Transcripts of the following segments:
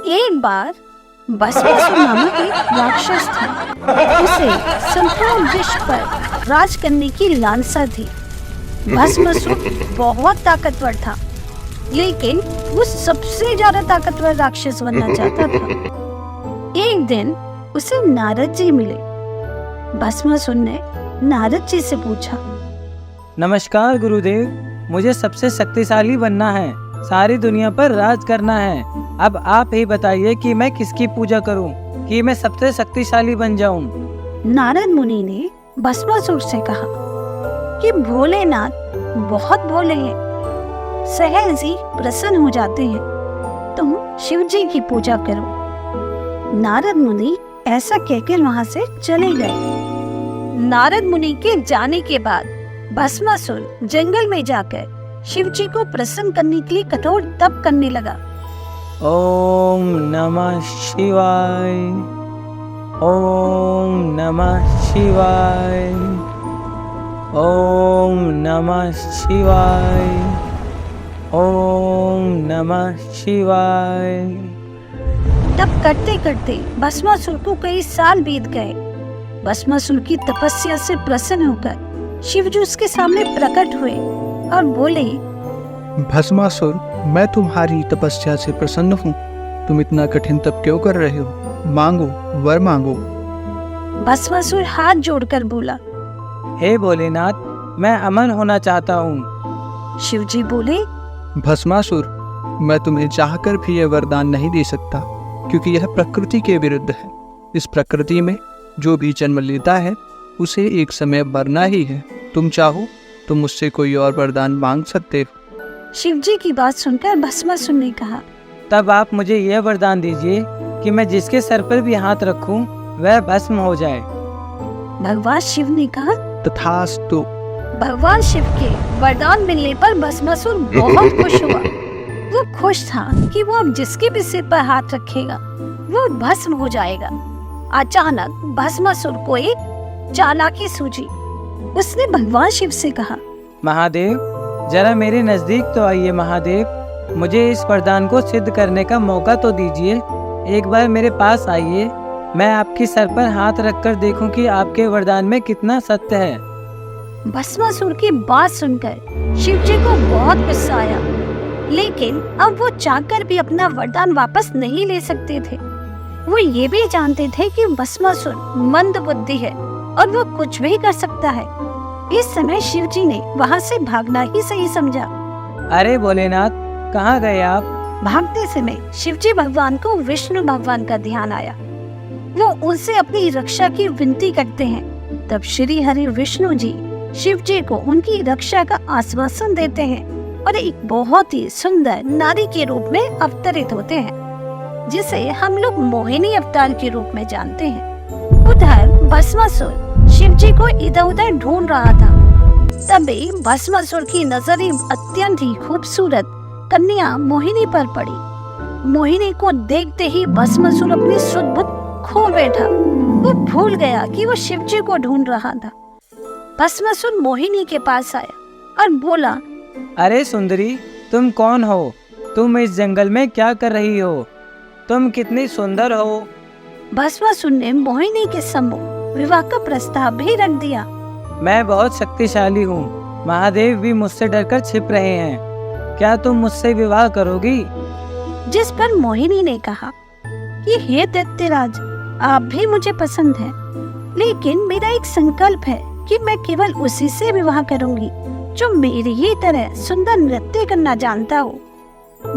एक बार भस्मासुर नामक एक राक्षस था। उसे संपूर्ण विश्व पर राज करने की लालसा थी। भस्मासुर बहुत ताकतवर था, लेकिन वो सबसे ज्यादा ताकतवर राक्षस बनना चाहता था। एक दिन उसे नारद जी मिले। भस्मासुर ने नारद जी से पूछा, नमस्कार गुरुदेव, मुझे सबसे शक्तिशाली बनना है, सारी दुनिया पर राज करना है। अब आप ही बताइए कि मैं किसकी पूजा करूं कि मैं सबसे शक्तिशाली बन जाऊं। नारद मुनि ने भस्मासुर से कहा कि भोलेनाथ बहुत भोले हैं, सहज ही प्रसन्न हो जाते हैं, तुम शिव जी की पूजा करो। नारद मुनि ऐसा कहकर वहां से चले गए। नारद मुनि के जाने के बाद भस्मासुर जंगल में जाकर शिव जी को प्रसन्न करने के लिए कठोर तप करने लगा। ओम नमः शिवाय, ओम नमः शिवाय, ओम नमः शिवाय, ओम नमः शिवाय। तप करते करते भस्मासुर को कई साल बीत गए। भस्मासुर की तपस्या से प्रसन्न होकर शिव जी उसके सामने प्रकट हुए और बोले, भस्मासुर, मैं तुम्हारी तपस्या से प्रसन्न हूँ। तुम इतना कठिन तप क्यों कर रहे हो? मांगो, वर मांगो। भस्मासुर हाथ जोड़कर बोला, हे भोलेनाथ, मैं अमन होना चाहता हूँ। शिव जी बोले, भस्मासुर, मैं तुम्हें चाहकर भी यह वरदान नहीं दे सकता, क्योंकि यह प्रकृति के विरुद्ध है। इस प्रकृति में जो भी जन्म लेता है उसे एक समय मरना ही है। तुम चाहो तो मुझसे कोई और वरदान मांग सकते हो। शिव जी की बात सुनकर भस्मासुर ने कहा, तब आप मुझे यह वरदान दीजिए कि मैं जिसके सर पर भी हाथ रखूं वह भस्म हो जाए। भगवान शिव ने कहा, तथास्तु। भगवान शिव के वरदान मिलने पर भस्मासुर बहुत खुश हुआ। वो खुश था कि वो अब जिसके भी सिर पर हाथ रखेगा वो भस्म हो जाएगा। अचानक भस्मासुर को एक चालाकी सूझी। उसने भगवान शिव से कहा, महादेव, जरा मेरे नजदीक तो आइए। महादेव, मुझे इस वरदान को सिद्ध करने का मौका तो दीजिए। एक बार मेरे पास आइए, मैं आपके सर पर हाथ रखकर देखूं कि आपके वरदान में कितना सत्य है। भस्मासुर की बात सुनकर शिव जी को बहुत गुस्सा आया, लेकिन अब वो चाहकर भी अपना वरदान वापस नहीं ले सकते थे। वो ये भी जानते थे कि भस्मासुर मंद बुद्धि है और वो कुछ भी कर सकता है। इस समय शिव जी ने वहाँ से भागना ही सही समझा। अरे भोलेनाथ, कहाँ गए आप? भागते समय शिव जी भगवान को विष्णु भगवान का ध्यान आया। वो उनसे अपनी रक्षा की विनती करते हैं। तब श्री हरि विष्णु जी शिव जी को उनकी रक्षा का आश्वासन देते हैं और एक बहुत ही सुंदर नारी के रूप में अवतरित होते हैं, जिसे हम लोग मोहिनी अवतार के रूप में जानते हैं। उधर भस्मासुर शिव जी को इधर उधर ढूंढ रहा था। तभी भस्मासुर की नजर अत्यंत ही खूबसूरत कन्या मोहिनी पर पड़ी। मोहिनी को देखते ही भस्मासुर अपनी शुद्ध बुद्धि खो बैठा। वो भूल गया कि वो शिव जी को ढूंढ रहा था। भस्मासुर मोहिनी के पास आया और बोला, अरे सुंदरी, तुम कौन हो? तुम इस जंगल में क्या कर रही हो? तुम कितनी सुंदर हो। भस्मासुर ने मोहिनी के सम्मुख विवाह का प्रस्ताव भी रख दिया। मैं बहुत शक्तिशाली हूँ, महादेव भी मुझसे डरकर छिप रहे हैं। क्या तुम मुझसे विवाह करोगी? जिस पर मोहिनी ने कहा कि हे दैत्यराज, आप भी मुझे पसंद हैं, लेकिन मेरा एक संकल्प है कि मैं केवल उसी से विवाह करूंगी जो मेरी ही तरह सुंदर नृत्य करना जानता हो।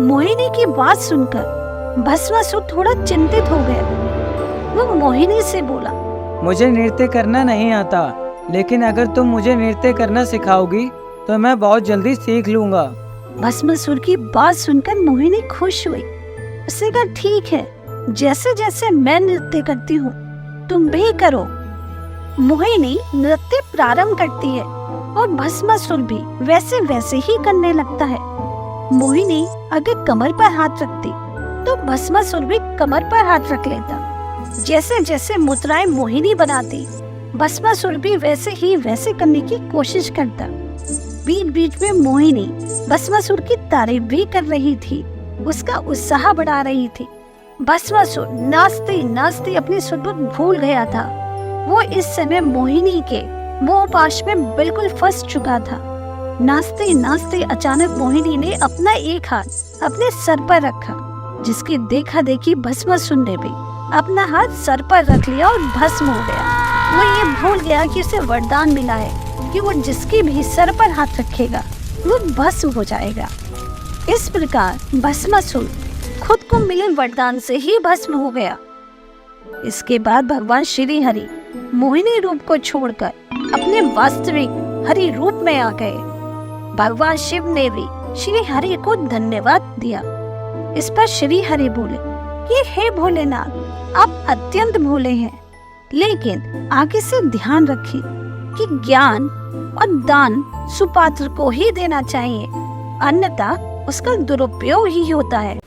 मोहिनी की बात सुनकर भस्मासुर थोड़ा चिंतित हो गया। वो मोहिनी से बोला, मुझे नृत्य करना नहीं आता, लेकिन अगर तुम मुझे नृत्य करना सिखाओगी तो मैं बहुत जल्दी सीख लूंगा। भस्मासुर की बात सुनकर मोहिनी खुश हुई। उसने कहा, ठीक है, जैसे जैसे मैं नृत्य करती हूँ तुम भी करो। मोहिनी नृत्य प्रारंभ करती है और भस्मासुर भी वैसे वैसे ही करने लगता है। मोहिनी अगर कमर पर हाथ रखती तो भस्मासुर भी कमर पर हाथ रख लेता। जैसे जैसे मुद्राएं मोहिनी बनाती, भस्मासुर भी वैसे ही वैसे करने की कोशिश करता। बीच बीच में मोहिनी भस्मासुर की तारीफ भी कर रही थी, उसका उत्साह बढ़ा रही थी। भस्मासुर नाचते नाचते अपनी सुरत भूल गया था। वो इस समय मोहिनी के मोहपाश में बिल्कुल फंस चुका था। नाचते नाचते अचानक मोहिनी ने अपना एक हाथ अपने सर पर रखा, जिसकी देखा देखी भस्मासुर ने भी अपना हाथ सर पर रख लिया और भस्म हो गया। वो ये भूल गया कि उसे वरदान मिला है कि वो जिसकी भी सर पर हाथ रखेगा वो भस्म हो जाएगा। इस प्रकार भस्मासुर खुद को मिले वरदान से ही भस्म हो गया। इसके बाद भगवान श्री हरि मोहिनी रूप को छोड़कर अपने वास्तविक हरि रूप में आ गए। भगवान शिव ने भी श्री हरि को धन्यवाद दिया। इस पर श्री हरि बोले कि हे भोलेनाथ, आप अत्यंत भोले हैं, लेकिन आगे से ध्यान रखें कि ज्ञान और दान सुपात्र को ही देना चाहिए, अन्यथा उसका दुरुपयोग ही होता है।